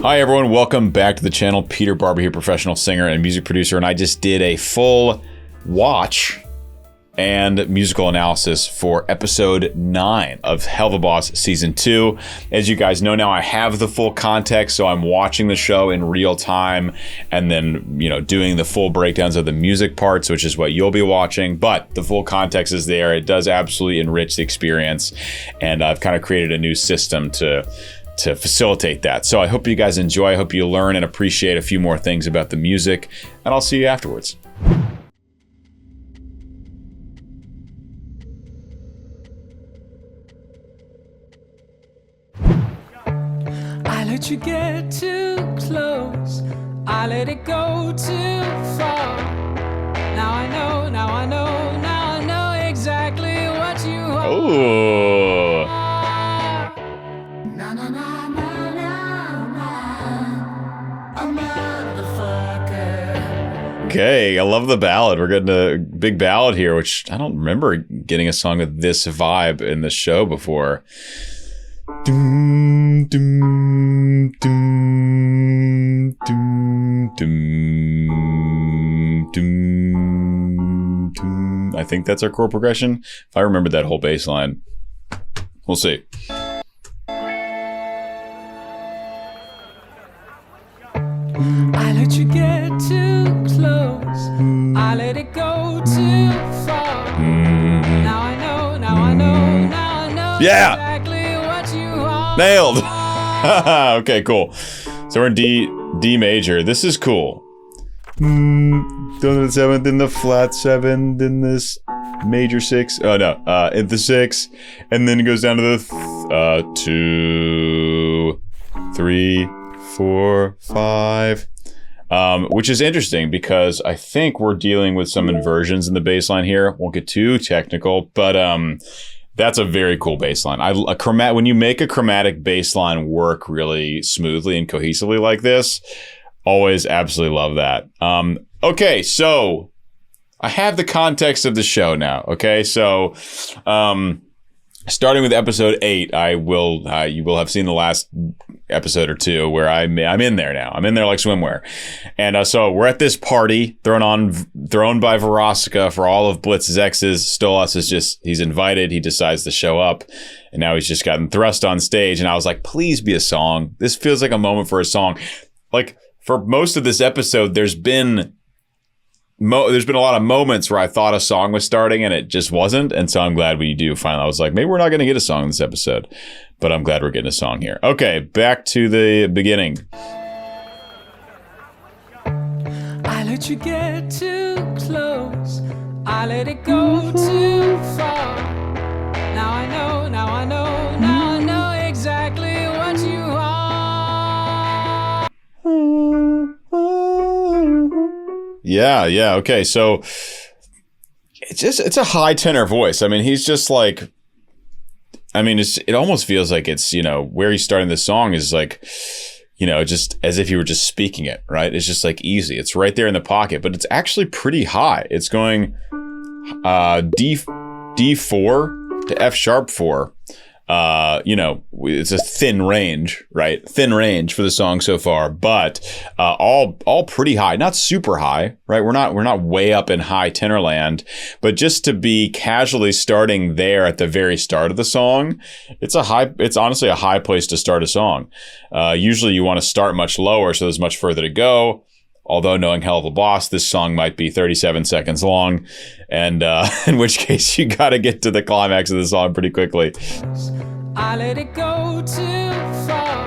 Hi everyone, welcome back to the channel. Peter Barber here, professional singer and music producer, and I just did a full watch and musical analysis for episode 9 of Helluva season 2. As you guys know now, I have the full context, so I'm watching the show in real time and then, doing the full breakdowns of the music parts, which is what you'll be watching, but the full context is there. It does absolutely enrich the experience, and I've kind of created a new system to facilitate that. So I hope you guys enjoy. I hope you learn and appreciate a few more things about the music, and I'll see you afterwards. I let you get too close. I let it go too far. Now I know, now I know, now I know exactly what you are. Oh. Okay, I love the ballad. We're getting a big ballad here, which I don't remember getting a song with this vibe in the show before. Doom, doom, doom, doom, doom, doom, doom. I think that's our chord progression. If I remember that whole bass line, we'll see. I let you get too close. I let it go too far. Now I know, now I know, now I know exactly what you are. Nailed. Okay, cool. So we're in D major. This is cool. Down to the 7th, in the flat 7, then this major 6. Oh no, in the 6, and then it goes down to the 2, 3, 4, 5. Which is interesting because I think we're dealing with some inversions in the bass line here. Won't get too technical, but that's a very cool bass line. When you make a chromatic bass line work really smoothly and cohesively like this, always absolutely love that. Okay, so I have the context of the show now. Okay, so starting with episode 8, you will have seen the last episode or two where I'm in there now. I'm in there like swimwear. And so we're at this party thrown by Verosika for all of Blitz's exes. Stolas he's invited. He decides to show up, and now he's just gotten thrust on stage. And I was like, please be a song. This feels like a moment for a song. Like for most of this episode, there's been a lot of moments where I thought a song was starting and it just wasn't. And so I'm glad we do finally. I was like, maybe we're not going to get a song in this episode, but I'm glad we're getting a song here. Okay, back to the beginning. I let you get too close. I let it go too far. Now I know, now I know, now I know exactly what you are. Yeah. Okay, so it's a high tenor voice. I mean, he's just like, it almost feels like it's, where he's starting the song is like, just as if you were just speaking it, right? It's just like easy. It's right there in the pocket, but it's actually pretty high. It's going D4 to F sharp 4. It's a thin range, right? Thin range for the song so far, but all pretty high, not super high, right? We're not way up in high tenor land, but just to be casually starting there at the very start of the song, it's honestly a high place to start a song. Usually you want to start much lower, so there's much further to go. Although knowing Helluva, this song might be 37 seconds long, and in which case you got to get to the climax of the song pretty quickly. I let it go too far.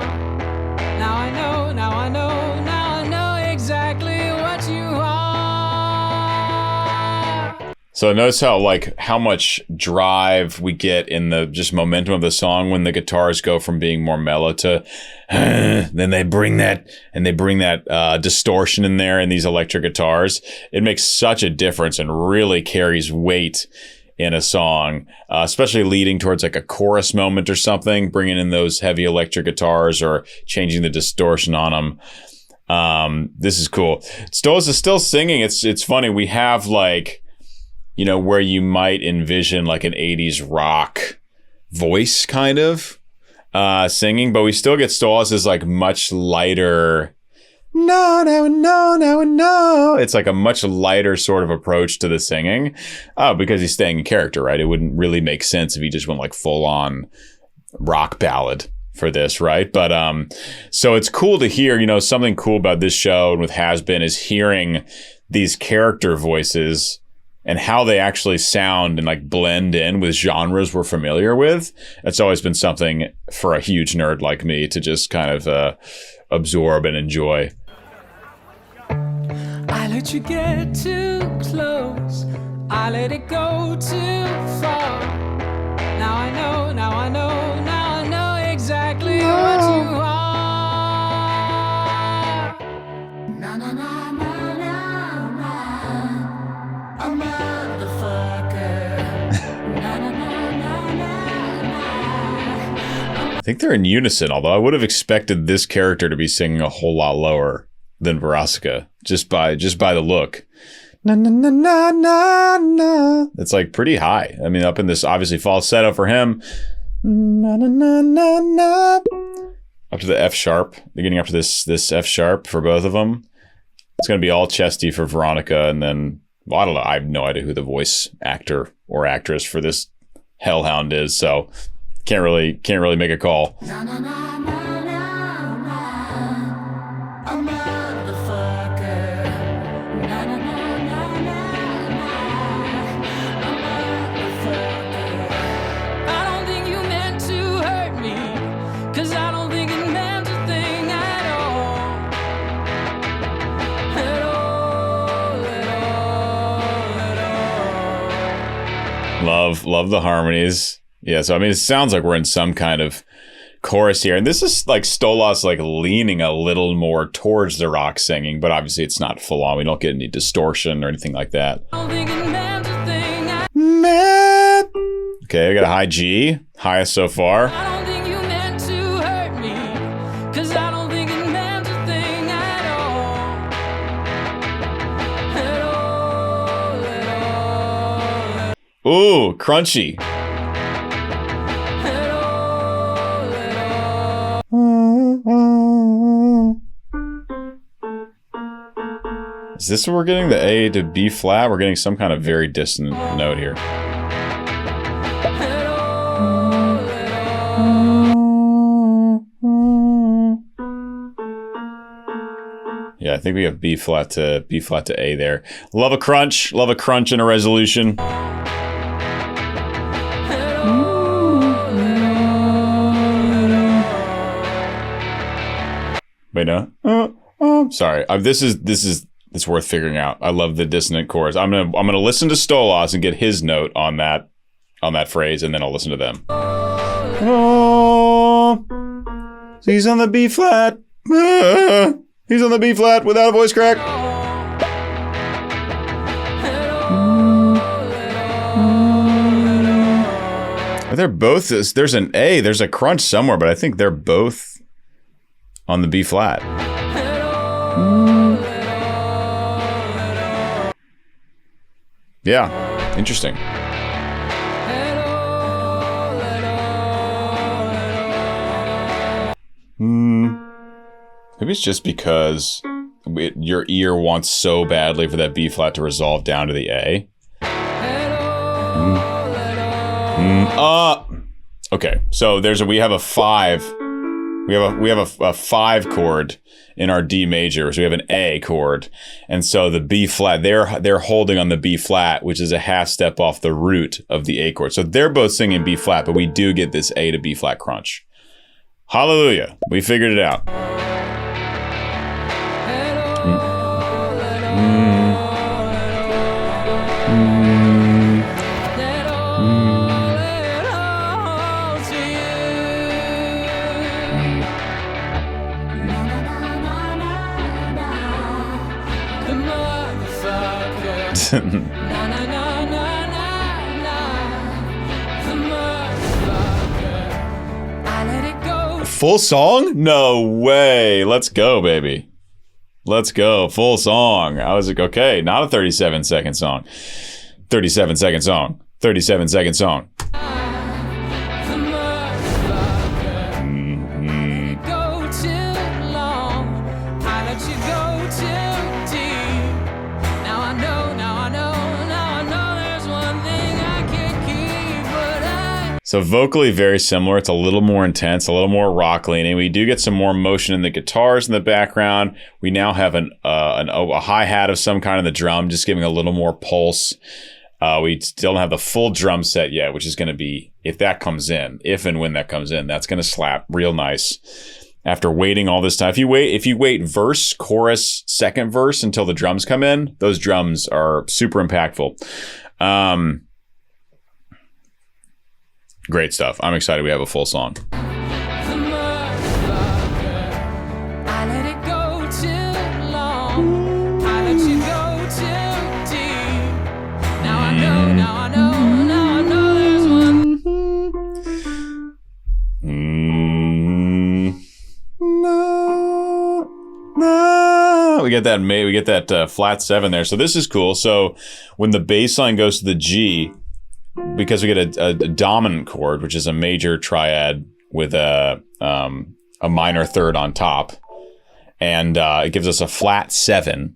Now I know, now I know, now I know exactly what you are. So notice how much drive we get in the just momentum of the song when the guitars go from being more mellow to then they bring that distortion in there in these electric guitars. It makes such a difference and really carries weight in a song, especially leading towards like a chorus moment or something, bringing in those heavy electric guitars or changing the distortion on them. This is cool. Stolas is still singing. It's funny. We have like, where you might envision like an 80s rock voice kind of. singing, but we still get Stolas's like much lighter. No, no, no, no, no. It's like a much lighter sort of approach to the singing. Oh, because he's staying in character, right? It wouldn't really make sense if he just went like full on rock ballad for this, right? But so it's cool to hear, you know, something cool about this show and with Has Been is hearing these character voices and how they actually sound and like blend in with genres we're familiar with. It's always been something for a huge nerd like me to just kind of absorb and enjoy. I let you get too close. I let it go too far. Now I know, now I know, now I know exactly what you are. Na na na na na na. A motherfucker. Na na na na na na. I think they're in unison, although I would have expected this character to be singing a whole lot lower than Vraska, just by the look. Na na na na na na. It's like pretty high. I mean, up in this obviously falsetto for him. Na na na na na. Up to the F sharp. They're getting up to this F sharp for both of them. It's gonna be all chesty for Veronica, and then well, I don't know. I have no idea who the voice actor or actress for this hellhound is, so can't really make a call. Na na na na na na. A motherfucker. Na na na na na na. A motherfucker. I don't think you meant to hurt me, 'cause I don't think it meant a thing at all. At all, at all, at all. Love the harmonies. Yeah, so I mean, it sounds like we're in some kind of chorus here. And this is like Stolas like leaning a little more towards the rock singing, but obviously it's not full on. We don't get any distortion or anything like that. I don't think it meant a thing at Okay, I got a high G, highest so far. I don't think you meant to hurt me, 'cause I don't think it meant a thing at all. At all, at all, Ooh, crunchy. at all, at all. Is this what we're getting? The A to B flat? We're getting some kind of very dissonant note here. Yeah, I think we have B flat to A there. Love a crunch and a resolution. Wait, no. Sorry. This is it's worth figuring out. I love the dissonant chorus. I'm gonna listen to Stolas and get his note on that phrase, and then I'll listen to them. Oh, he's on the B flat. He's on the B flat without a voice crack. They're both. There's an A. There's a crunch somewhere, but I think they're both on the B flat. Yeah, interesting. Maybe it's just because your ear wants so badly for that B flat to resolve down to the A. Okay, so we have a 5. We have a 5 chord in our D major, so we have an A chord, and so the B flat they're holding on the B flat, which is a half step off the root of the A chord. So they're both singing B flat, but we do get this A to B flat crunch. Hallelujah, we figured it out. Full song? No way. Let's go, baby. Let's go. Full song. I was like, okay, not a 37-second song. 37-second song. 37-second song. let you go too deep. Now I know, now I know, now I know there's one thing I can't keep, but I... So vocally very similar. It's a little more intense, a little more rock leaning. We do get some more motion in the guitars in the background. We now have a hi-hat of some kind in the drum, just giving a little more pulse. We still don't have the full drum set yet, which is going to be, if that comes in, if and when that comes in, that's going to slap real nice. After waiting all this time, if you wait verse, chorus, second verse until the drums come in, those drums are super impactful. Great stuff. I'm excited we have a full song. We get that flat 7 there. So this is cool. So when the bass line goes to the G, because we get a dominant chord, which is a major triad with a minor third on top, and it gives us a flat 7.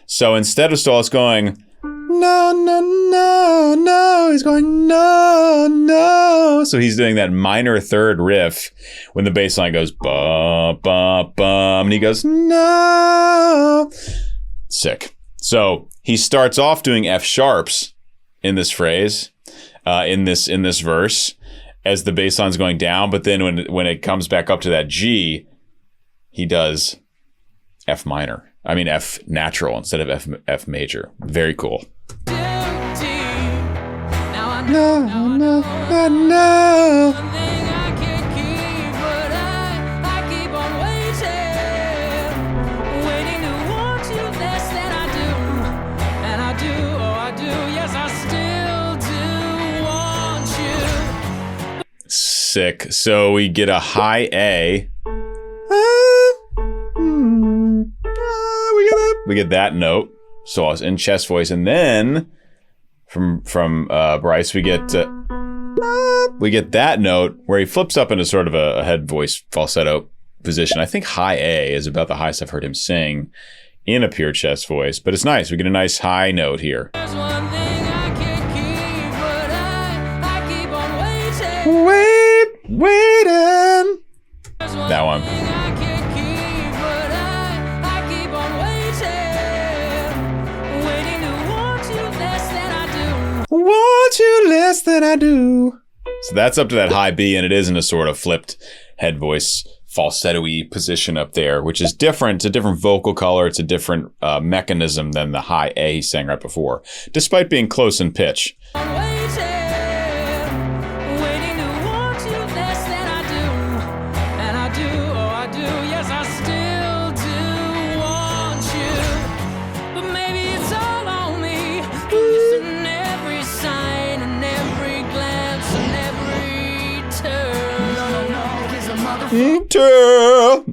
So instead of Stolas going no, no, no, no, he's going no, no. So he's doing that minor third riff when the bass line goes bum, bum, bum, and he goes no. Sick. So he starts off doing F sharps in this phrase, in this verse, as the bass line's going down. But then when it comes back up to that G, he does F minor. I mean F natural instead of F major. Very cool. No, no, no, no. Sick. So we get a high A. We get that note. So I was in chest voice, and then from Bryce we get that note where he flips up into sort of a head voice falsetto position. I think high A is about the highest I've heard him sing in a pure chest voice, but it's nice. We get a nice high note here. Waiting. That one. Want you less than I do. So that's up to that high B, and it is in a sort of flipped head voice falsetto-y position up there, which is different. It's a different vocal color. It's a different mechanism than the high A he sang right before, despite being close in pitch.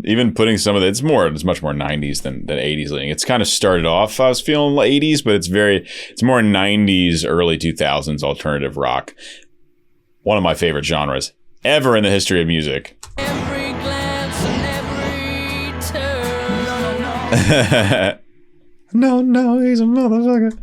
Even putting some of it's much more 90s than 80s leading. It's kind of started off, I was feeling 80s, but it's more 90s, early 2000s alternative rock. One of my favorite genres ever in the history of music. Every glance and every turn. No, he's a motherfucker.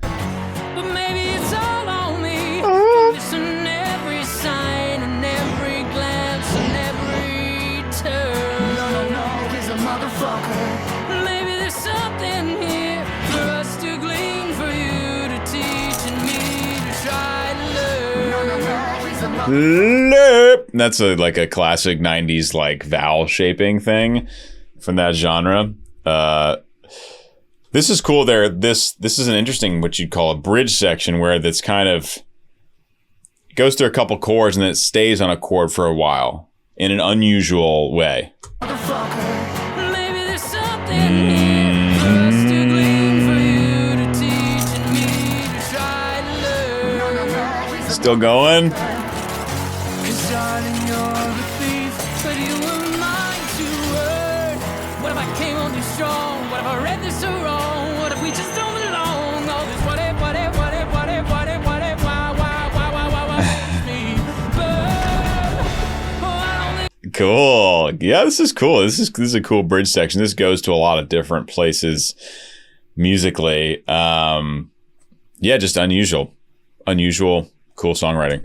That's like a classic 90s like vowel shaping thing from that genre. This is cool there. This is an interesting, what you'd call a bridge section, where that's kind of goes through a couple chords and then it stays on a chord for a while in an unusual way. Still going? Cool. Yeah, this is cool. This is a cool bridge section. This goes to a lot of different places musically. Yeah, just unusual, cool songwriting.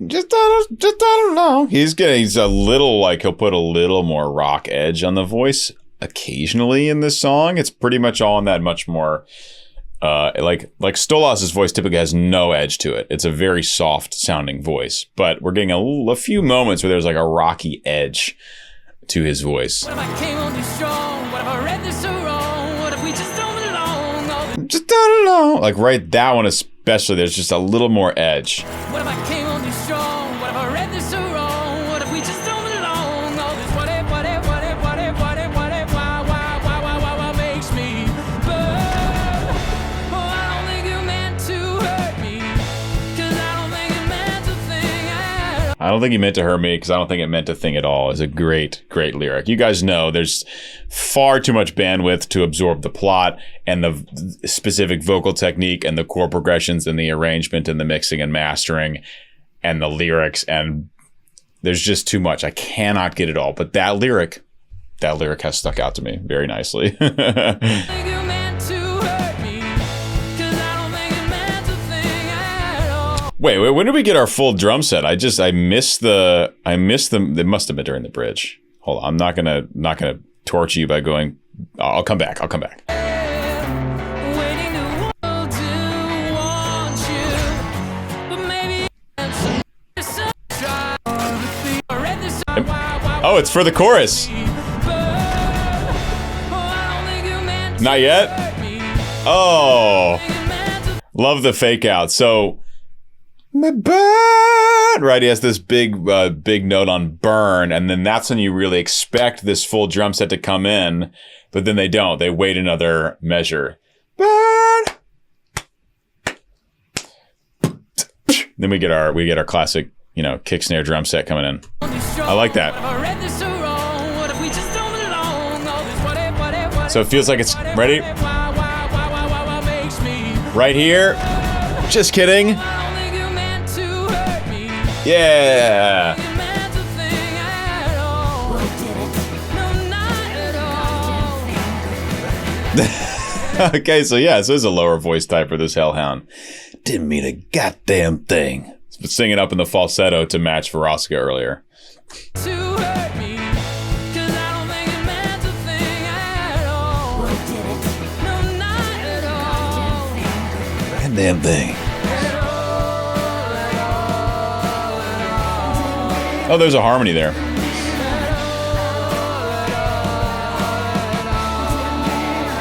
Just I don't know. He's a little like he'll put a little more rock edge on the voice occasionally in this song. It's pretty much all in that much more like Stolas's voice typically has no edge to it. It's a very soft sounding voice, but we're getting a few moments where there's like a rocky edge to his voice. What if I came on too strong? What if I read this so wrong? What if we just don't belong? Just don't know. Like right, that one especially, there's just a little more edge. What if I came on too strong? What if I read this so wrong? What if we just don't belong? All this what if makes me burn. Oh, I don't think you meant to hurt me, 'cause I don't think it meant to think at all. I don't think he meant to hurt me because I don't think it meant to think at all is a great lyric. You guys know there's far too much bandwidth to absorb the plot and the specific vocal technique and the chord progressions and the arrangement and the mixing and mastering and the lyrics, and there's just too much. I cannot get it all, but that lyric has stuck out to me very nicely. Wait, when did we get our full drum set? I missed them. They must have been during the bridge. Hold on, I'm not gonna torture you by going. I'll come back. Oh, it's for the chorus. Not yet? Oh. Love the fake out. So, my burn, right? He has this big note on burn, and then that's when you really expect this full drum set to come in, but then they don't. They wait another measure. Burn. Then we get our classic, kick snare drum set coming in. I like that. So it feels like it's ready. Right here. Just kidding. Yeah. Okay, so yeah, so this is a lower voice type for this hellhound. Didn't mean a goddamn thing. Singing up in the falsetto to match Veronica earlier. Goddamn thing. Oh, there's a harmony there.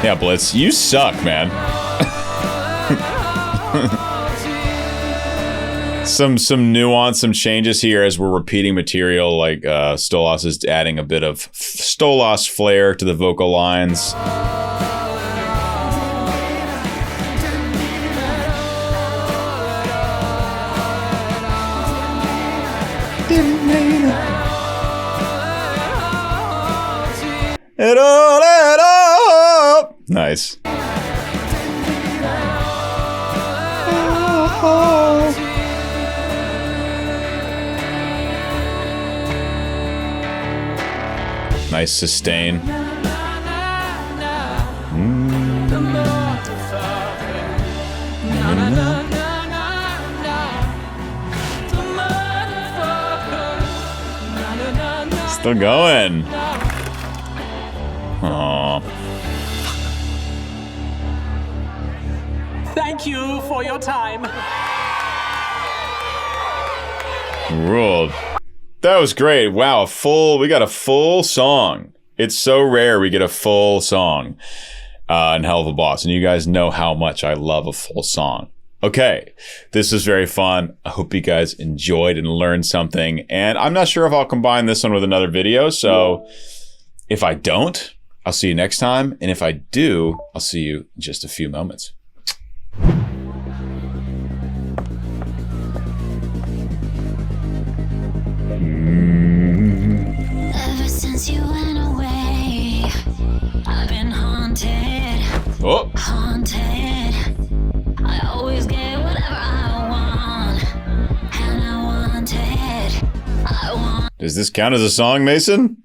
Yeah, Blitz, you suck, man. Some nuance, some changes here as we're repeating material, like Stolas is adding a bit of Stolas flair to the vocal lines. It all. Nice. Nice sustain. Still going. Aww. Thank you for your time. Ruled. That was great. Wow, we got a full song. It's so rare we get a full song in Helluva Boss, and you guys know how much I love a full song. Okay, this was very fun. I hope you guys enjoyed and learned something, and I'm not sure if I'll combine this one with another video, so if I don't, I'll see you next time, and if I do, I'll see you in just a few moments. Ever since you went away, Oh. Haunted. I always get whatever I want. And I want it. I want. Does this count as a song, Mason?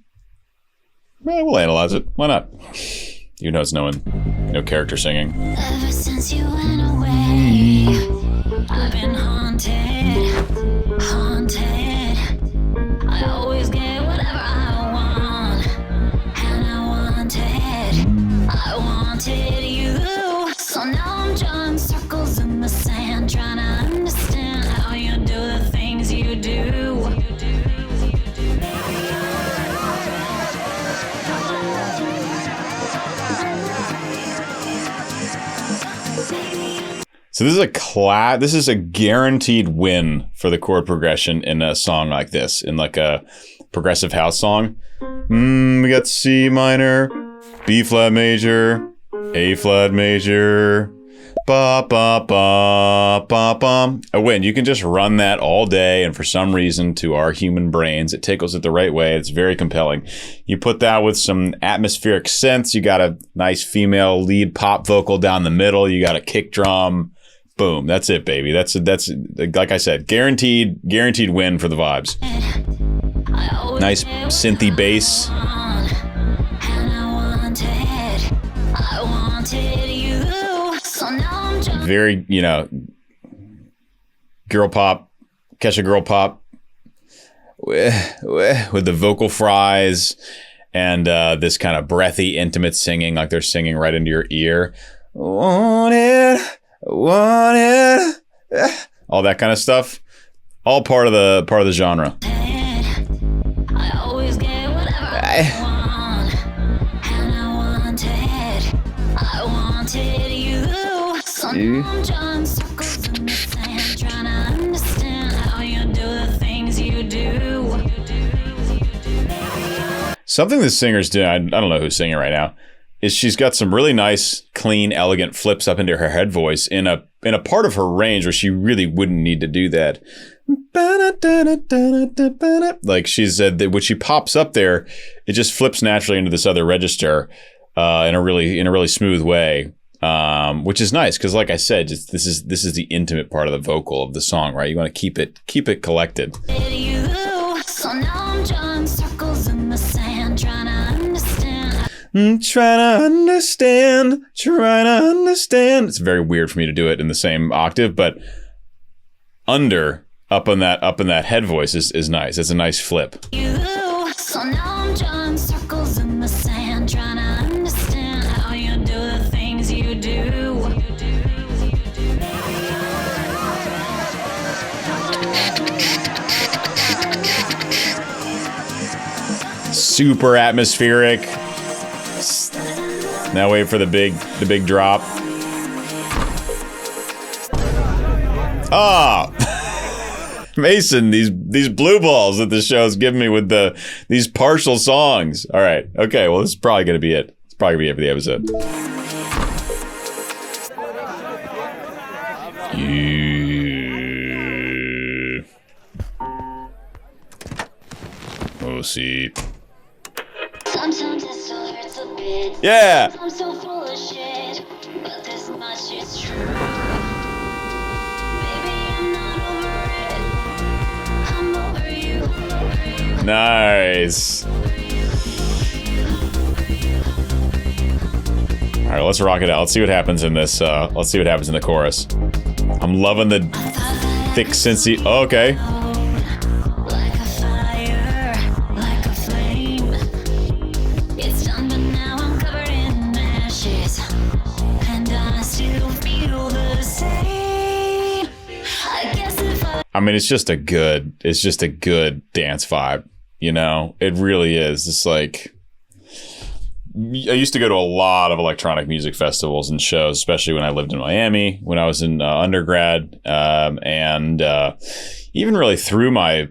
Well, we'll analyze it. Why not? You know it's no character singing. Ever since you went away, I've been haunted. Haunted. I always get whatever I want. And I want it. I wanted you. So now I'm drawing circles in the sand, trying to understand how you do the things you do. So this is a guaranteed win for the chord progression in a song like this, in like a progressive house song. We got C minor, B flat major, A flat major, ba ba ba ba ba. A win. You can just run that all day, and for some reason, to our human brains, it tickles it the right way. It's very compelling. You put that with some atmospheric synths. You got a nice female lead pop vocal down the middle. You got a kick drum. Boom. That's it, baby. That's like I said, guaranteed win for the vibes. Nice synthy bass. Very, girl pop, Kesha girl pop with the vocal fries and this kind of breathy, intimate singing, like they're singing right into your ear. Want it. All that kind of stuff, all part of the genre. I always get whatever I want, and I want it. I wanted you. So now I'm drawing circles in the sand, trying to understand how you do the things you do. Something the singer's doing, I don't know who's singing right now, is she's got some really nice, clean, elegant flips up into her head voice in a part of her range where she really wouldn't need to do that. Like she said, that when she pops up there, it just flips naturally into this other register in a really smooth way, which is nice because, like I said, this is the intimate part of the vocal of the song, right? You want to keep it collected. So now I'm drawing circles in the sand, trying to understand. Trying to understand. It's very weird for me to do it in the same octave, but up in that head voice is nice. It's a nice flip. So now I'm drawing circles in the sand, trying to understand how you do the things you do. Super atmospheric. Now wait for the big drop. Mason, these blue balls that the show's giving me with these partial songs. All right, okay, well this is probably gonna be it. It's probably gonna be it for the episode. We'll see. Sometimes it still hurts a bit. Yeah. I'm so full of shit, but this much is true. Baby, I'm not over it. I'm over you. Nice. All right, let's rock it out. Let's see what happens in this. Let's see what happens in the chorus. I'm loving the thick synthy. Oh, okay. Like a fire, like a flame. It's done, but now I'm covered in ashes, and I still feel the same. I guess if I mean, it's just a good dance vibe. You know, it really is. It's like, I used to go to a lot of electronic music festivals and shows, especially when I lived in Miami, when I was in undergrad, and even really through my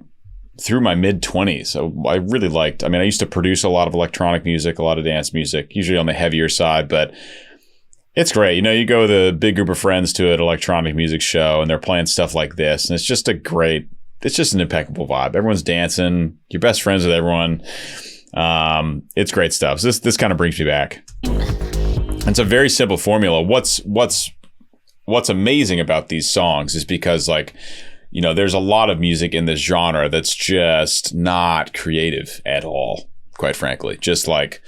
mid-20s. So I really liked, I used to produce a lot of electronic music, a lot of dance music, usually on the heavier side, but it's great. You know, you go with a big group of friends to an electronic music show and they're playing stuff like this, and it's just an impeccable vibe. Everyone's dancing, you're best friends with everyone. It's great stuff. So this kind of brings me back. It's a very simple formula. What's amazing about these songs is because, like, you know, there's a lot of music in this genre that's just not creative at all, quite frankly. Just like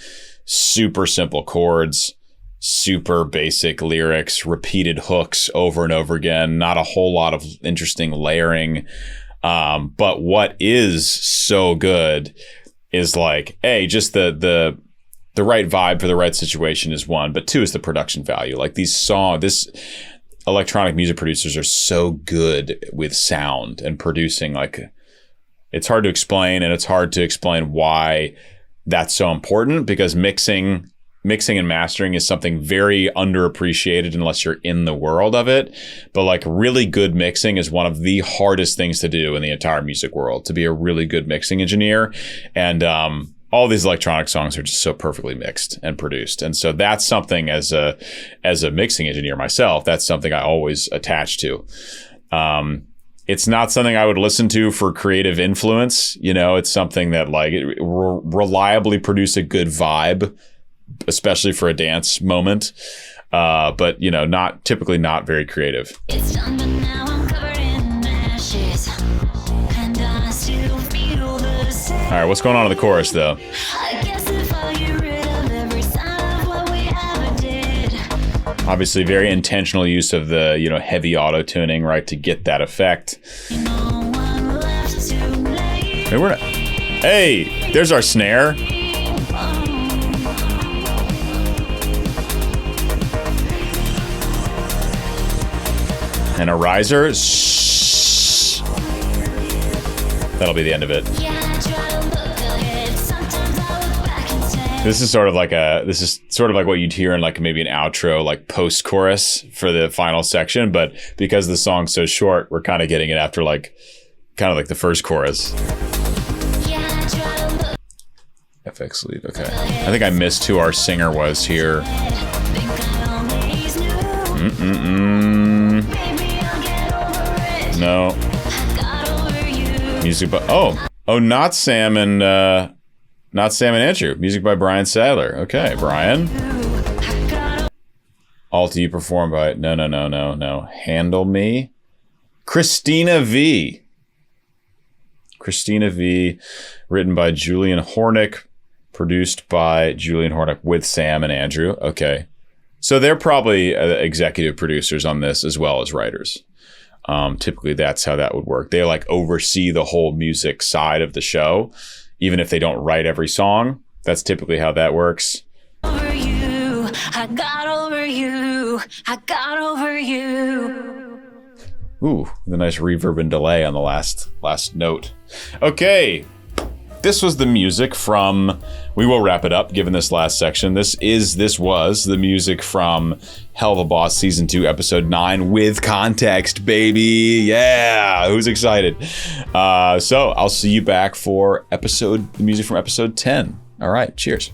super simple chords, super basic lyrics, repeated hooks over and over again, not a whole lot of interesting layering. But what is so good is like, A, just the right vibe for the right situation is one, but two is the production value. Like this electronic music producers are so good with sound and producing. Like, it's hard to explain, and it's hard to explain why that's so important, because mixing and mastering is something very underappreciated unless you're in the world of it. But like, really good mixing is one of the hardest things to do in the entire music world, to be a really good mixing engineer. And all these electronic songs are just so perfectly mixed and produced. And so that's something, as a mixing engineer myself, that's something I always attach to. It's not something I would listen to for creative influence. You know, it's something that like it reliably produce a good vibe, especially for a dance moment. But, you know, typically not very creative. It's done, but now I'm covered in ashes, and I still feel the same. All right, what's going on in the chorus, though? I guess if I get rid of every sign of what we ever did. Obviously, very intentional use of the, you know, heavy auto tuning, right, to get that effect. No one left to blame. Hey, there's our snare. And a riser. Shh. That'll be the end of it. Yeah, I try to look ahead. Sometimes I look back and say, This is sort of like what you'd hear in like maybe an outro, like post-chorus for the final section. But because the song's so short, we're kind of getting it after like the first chorus. yeah, I try to look FX lead. Okay. I think I missed who our singer was here. ahead. Think I always knew. Mm-mm-mm. Maybe I'll get over it. No. I got over you. Music by not Sam and Andrew. Music by Brian Sadler. Okay, Brian. I got Alt you performed by no. Handle Me. Christina V. Written by Julian Hornick, produced by Julian Hornick with Sam and Andrew. Okay. So they're probably executive producers on this as well as writers. Typically that's how that would work. They like oversee the whole music side of the show, even if they don't write every song. That's typically how that works. over you. I got over you. I got over you. Ooh, the nice reverb and delay on the last note. Okay. This was the music from, we will wrap it up given this last section. This was the music from Helluva Boss Season 2, Episode 9 with context, baby. Yeah, who's excited? So I'll see you back for the music from Episode 10. All right, cheers.